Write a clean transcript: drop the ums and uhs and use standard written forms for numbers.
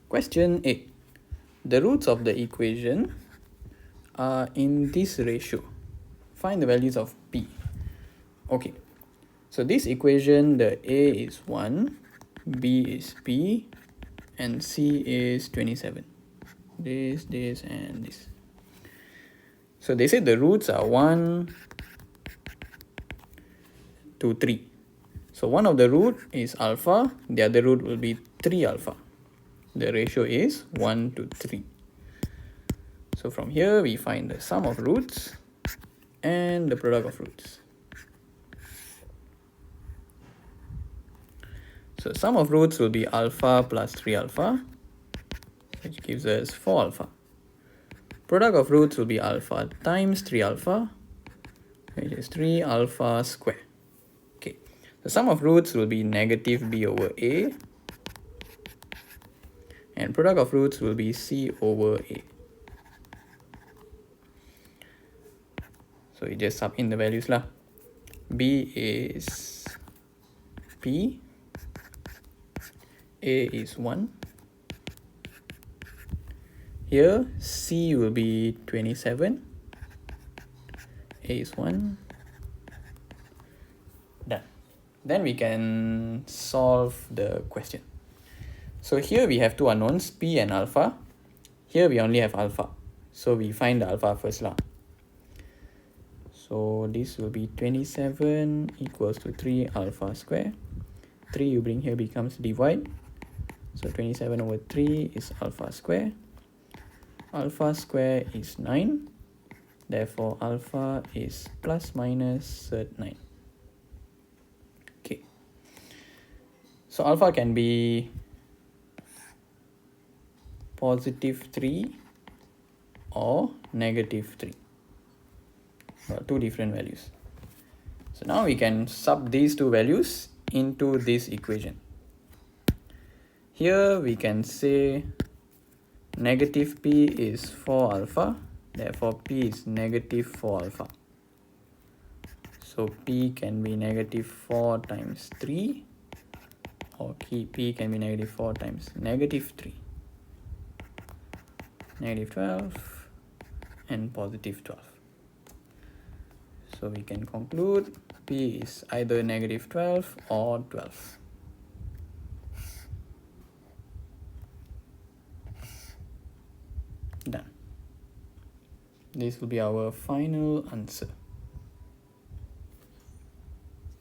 Question 8. The roots of the equation are in this ratio. Find the values of p. Okay, so this equation, the a is 1, b is p, and c is 27. This, and this. So they say the roots are 1 to 3. So one of the root is alpha, the other root will be 3 alpha. The ratio is 1 to 3. So from here we find the sum of roots and the product of roots. So sum of roots will be alpha plus 3 alpha, which gives us 4 alpha. Product of roots will be alpha times 3 alpha, which is 3 alpha square. Okay, the sum of roots will be negative b over a, and product of roots will be c over a. So you just sub in the values lah. B is p, a is 1. Here c will be 27, a is 1. Done. Then we can solve the question. So here we have two unknowns, p and alpha. Here we only have alpha, so we find the alpha first lah. So this will be 27 equals to 3 alpha square. 3 you bring here becomes divide. So 27 over 3 is alpha square. Alpha square is 9. Therefore alpha is plus minus 9. Okay. So alpha can be positive 3 or negative 3. Well, two different values. So now we can sub these two values into this equation. Here we can say negative p is 4 alpha, therefore p is negative 4 alpha. So p can be negative 4 times 3, or p can be negative 4 times negative 3. Negative 12 and positive 12. So we can conclude p is either negative 12 or 12. Done. This will be our final answer.